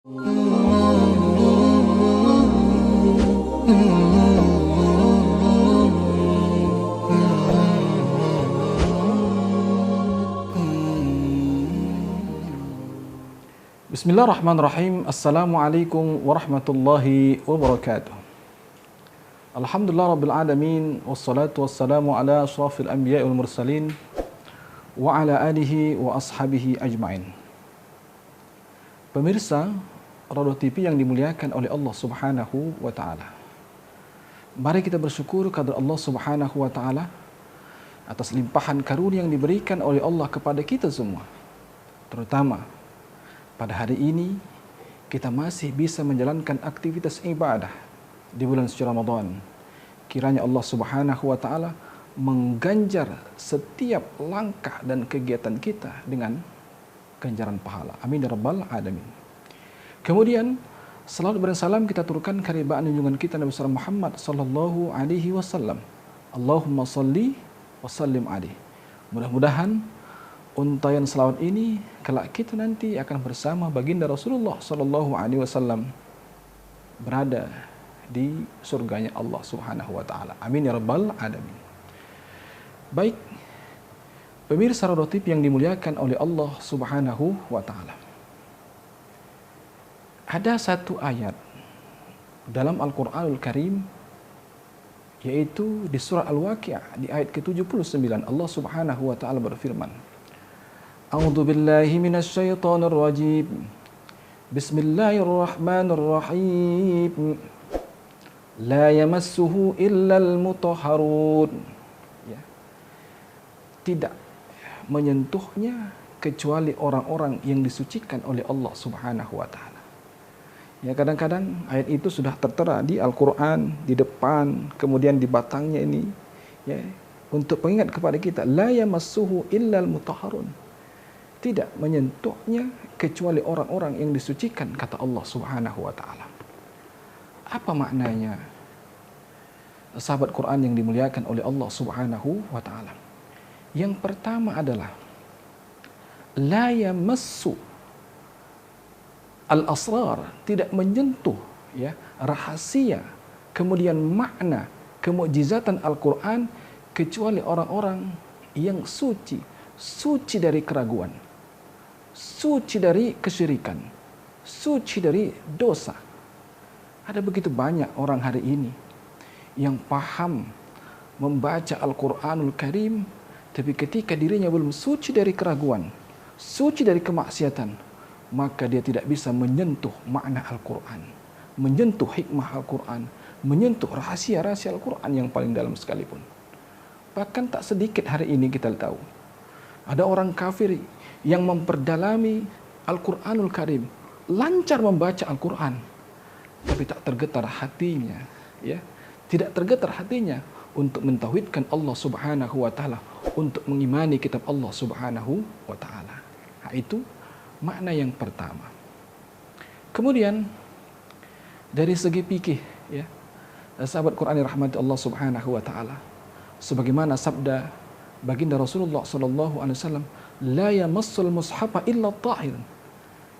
Bismillahirrahmanirrahim. Assalamualaikum warahmatullahi wabarakatuh. Alhamdulillah rabbil alamin, wassalatu wassalamu ala asyrafil anbiya'i wal mursalin wa ala alihi wa ashabihi ajma'in. Pemirsa Rodoh TV yang dimuliakan oleh Allah Subhanahu wa taala. Mari kita bersyukur kepada Allah Subhanahu wa taala atas limpahan karunia yang diberikan oleh Allah kepada kita semua. Terutama pada hari ini kita masih bisa menjalankan aktivitas ibadah di bulan suci Ramadan. Kiranya Allah Subhanahu wa taala mengganjar setiap langkah dan kegiatan kita dengan ganjaran pahala. Amin ya rabbal alamin. Kemudian salawat dan salam kita turunkan karibaan junjungan kita Nabi sallallahu Muhammad sallallahu alaihi wasallam. Allahumma salli wa sallim alaihi. Mudah-mudahan untayan selawat ini kelak kita nanti akan bersama baginda Rasulullah sallallahu alaihi wasallam berada di surganya Allah Subhanahu wa taala. Amin ya rabbal alamin. Baik, pemirsa Rodoh TV yang dimuliakan oleh Allah Subhanahu wa taala. Ada satu ayat dalam Al-Qur'anul Karim, yaitu di surah Al-Waqi'ah di ayat ke-79. Allah Subhanahu wa taala berfirman, A'udzu billahi minasy syaithanir rajim. Bismillahirrahmanirrahim. La yamassuhu illal mutahharun. Ya. Tidak menyentuhnya kecuali orang-orang yang disucikan oleh Allah Subhanahu wa taala. Ya, kadang-kadang ayat itu sudah tertera di Al-Qur'an di depan, kemudian di batangnya ini, ya, untuk pengingat kepada kita, la yamassuhu illal mutahharun. Tidak menyentuhnya kecuali orang-orang yang disucikan, kata Allah Subhanahu wa taala. Apa maknanya? Sahabat Quran yang dimuliakan oleh Allah Subhanahu wa taala. Yang pertama adalah la yamassu al-asrar, tidak menyentuh, ya, rahasia, kemudian makna, kemukjizatan Al-Quran kecuali orang-orang yang suci, suci dari keraguan, suci dari kesyirikan, suci dari dosa. Ada begitu banyak orang hari ini yang paham membaca Al-Quranul Karim, tapi ketika dirinya belum suci dari keraguan, suci dari kemaksiatan, maka dia tidak bisa menyentuh makna Al-Quran, menyentuh hikmah Al-Quran, menyentuh rahasia-rahasia Al-Quran yang paling dalam sekalipun. Bahkan tak sedikit hari ini kita tahu, ada orang kafir yang memperdalami Al-Quranul Karim, lancar membaca Al-Quran, tapi tak tergetar hatinya, ya, tidak tergetar hatinya untuk mentauhidkan Allah Subhanahu wa taala, untuk mengimani kitab Allah Subhanahu wa taala. Nah, itu makna yang pertama. Kemudian dari segi fikih, ya, sahabat Quran yang rahmati Allah Subhanahu wa taala, sebagaimana sabda baginda Rasulullah sallallahu alaihi wasallam, la yamassul mushafa illa tahir.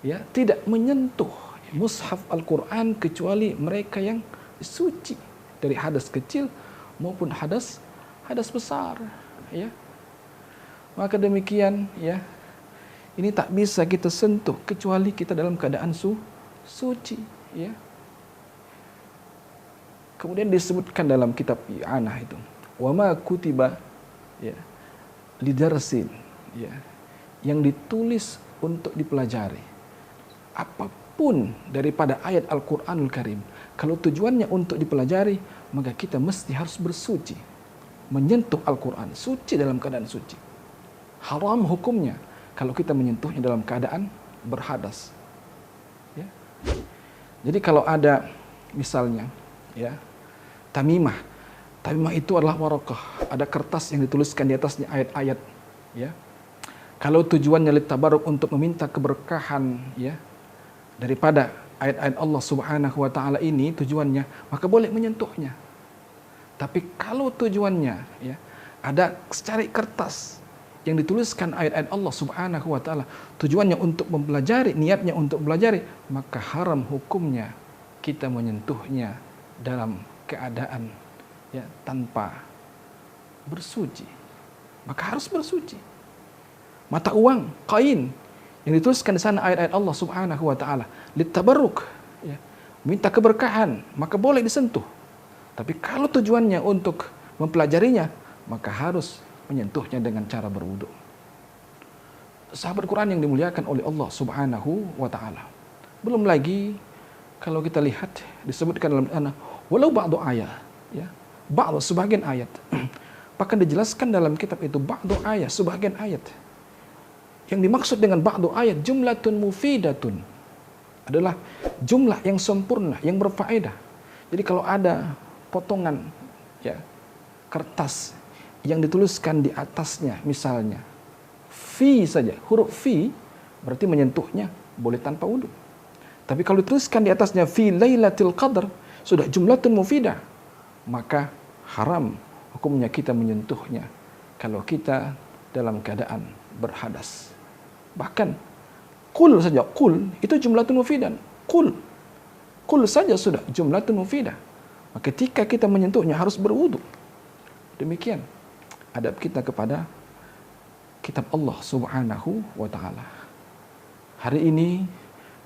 Ya, tidak menyentuh mushaf Al-Qur'an kecuali mereka yang suci dari hadas kecil maupun hadas besar, ya. Maka demikian, ya, ini tak bisa kita sentuh kecuali kita dalam keadaan suci, ya. Kemudian disebutkan dalam kitab I'anah itu, wa ma kutiba, ya, lidarsin, ya, yang ditulis untuk dipelajari. Apapun daripada ayat Al-Qur'anul Karim, kalau tujuannya untuk dipelajari, maka kita mesti harus bersuci, menyentuh Al-Qur'an, suci dalam keadaan suci. Haram hukumnya kalau kita menyentuhnya dalam keadaan berhadas, ya. Jadi kalau ada misalnya, ya, tamimah itu adalah warakah, ada kertas yang dituliskan di atasnya ayat-ayat, ya. Kalau tujuannya litabaruk, untuk meminta keberkahan, ya, daripada ayat-ayat Allah Subhanahu wa taala ini tujuannya, maka boleh menyentuhnya. Tapi kalau tujuannya, ya, ada secari kertas yang dituliskan ayat-ayat Allah Subhanahu wa taala tujuannya untuk mempelajari, niatnya untuk belajar, maka haram hukumnya kita menyentuhnya dalam keadaan ya tanpa bersuci. Maka harus bersuci. Mata uang, kain yang dituliskan di sana ayat-ayat Allah Subhanahu wa taala, litabarruk, ya, minta keberkahan, maka boleh disentuh. Tapi kalau tujuannya untuk mempelajarinya, maka harus menyentuhnya dengan cara berwudu. Sahabat Quran yang dimuliakan oleh Allah Subhanahu wa taala. Belum lagi kalau kita lihat disebutkan dalam walau ba'du ayat, ya. Ba'du sebagian ayat. Bahkan dijelaskan dalam kitab itu ba'du ayat, sebagian ayat. Yang dimaksud dengan ba'du ayat jumlatun mufidatun adalah jumlah yang sempurna, yang berfaedah. Jadi kalau ada potongan ya kertas yang dituliskan di atasnya misalnya fi saja, huruf fi, berarti menyentuhnya boleh tanpa wudu. Tapi kalau dituliskan di atasnya fi lailatul qadar, sudah jumlatun mufidah, maka haram hukumnya kita menyentuhnya kalau kita dalam keadaan berhadas. Bahkan kul saja, kul itu jumlatun mufidah. Kul saja sudah jumlatun mufidah. Maka ketika kita menyentuhnya harus berwudu. Demikian adab kita kepada kitab Allah Subhanahu wa taala. Hari ini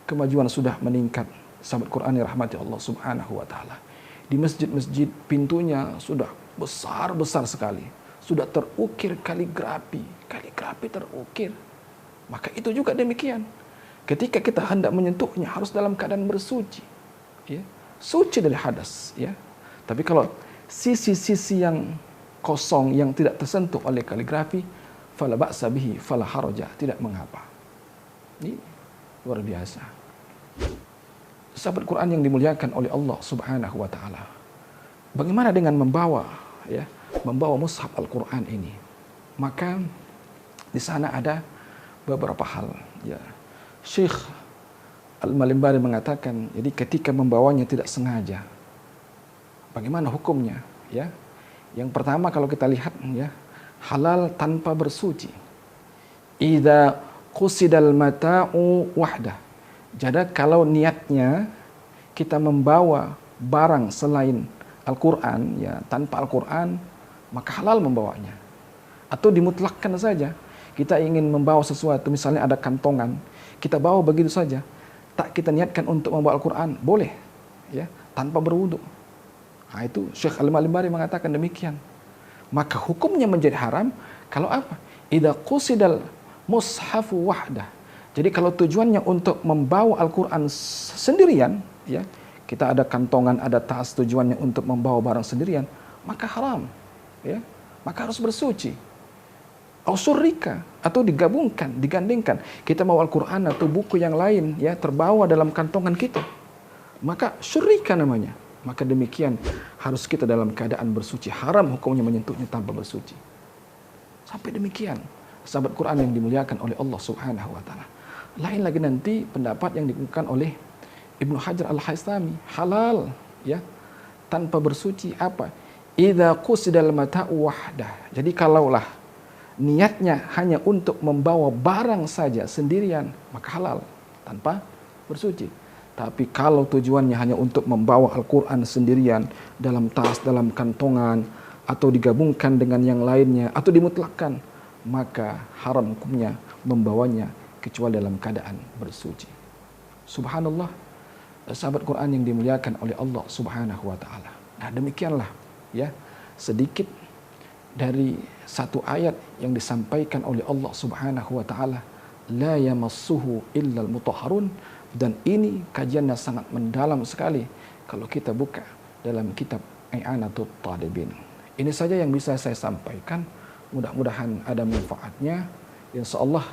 kemajuan sudah meningkat, sahabat Quran yang rahmati Allah Subhanahu wa taala. Di masjid-masjid pintunya sudah besar-besar sekali. Sudah terukir kaligrafi terukir. Maka itu juga demikian. Ketika kita hendak menyentuhnya harus dalam keadaan bersuci. Ya, suci dari hadas, ya. Tapi kalau sisi-sisi yang kosong yang tidak tersentuh oleh kaligrafi, fala ba'sa bihi, fala haraja, tidak mengapa. Ini luar biasa. Sahabat Quran yang dimuliakan oleh Allah Subhanahu wa taala. Bagaimana dengan membawa mushaf Al-Qur'an ini? Maka di sana ada beberapa hal, ya. Syekh Al-Malimbari mengatakan, jadi ketika membawanya tidak sengaja, bagaimana hukumnya, ya? Yang pertama kalau kita lihat, ya, halal tanpa bersuci. Idza qusidal mata'u wahdah. Jadi kalau niatnya kita membawa barang selain Al-Qur'an, ya, tanpa Al-Qur'an, maka halal membawanya. Atau dimutlakkan saja. Kita ingin membawa sesuatu, misalnya ada kantongan, kita bawa begitu saja. Tak kita niatkan untuk membawa Al-Qur'an, boleh, ya, tanpa berwudu. Nah, itu Syekh Al-Malimbari mengatakan demikian. Maka hukumnya menjadi haram kalau apa? Idza qusidal mushafu wahdah. Jadi kalau tujuannya untuk membawa Al-Qur'an sendirian, ya, kita ada kantongan, ada tas, tujuannya untuk membawa barang sendirian, maka haram, ya. Maka harus bersuci. Ausurrika, atau digabungkan, digandingkan. Kita mau Al-Qur'an atau buku yang lain, ya, terbawa dalam kantongan kita. Maka syurrika namanya. Maka demikian harus kita dalam keadaan bersuci. Haram hukumnya menyentuhnya tanpa bersuci. Sampai demikian sahabat Quran yang dimuliakan oleh Allah Subhanahu wa taala. Lain lagi nanti pendapat yang dikemukakan oleh Ibnu Hajar Al-Haythami, halal, ya, tanpa bersuci apa? Idza qusidal mata'u wahdah. Jadi kalaulah niatnya hanya untuk membawa barang saja sendirian, maka halal tanpa bersuci. Tapi kalau tujuannya hanya untuk membawa Al-Qur'an sendirian dalam tas, dalam kantongan, atau digabungkan dengan yang lainnya, atau dimutlakkan, maka haram hukumnya membawanya kecuali dalam keadaan bersuci. Subhanallah, sahabat Quran yang dimuliakan oleh Allah Subhanahu wa taala. Nah, demikianlah, ya, sedikit dari satu ayat yang disampaikan oleh Allah Subhanahu wa taala, la yamassuhu illal mutahharun, dan ini kajiannya sangat mendalam sekali kalau kita buka dalam kitab I'anatut Talibin. Ini saja yang bisa saya sampaikan. Mudah-mudahan ada manfaatnya. Insyaallah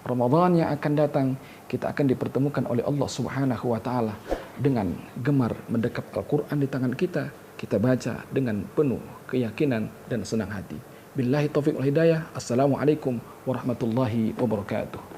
Ramadan yang akan datang kita akan dipertemukan oleh Allah Subhanahu wa taala dengan gemar mendekap Al-Qur'an di tangan kita. Kita baca dengan penuh keyakinan dan senang hati. Billahi taufiq wal hidayah. Assalamualaikum warahmatullahi wabarakatuh.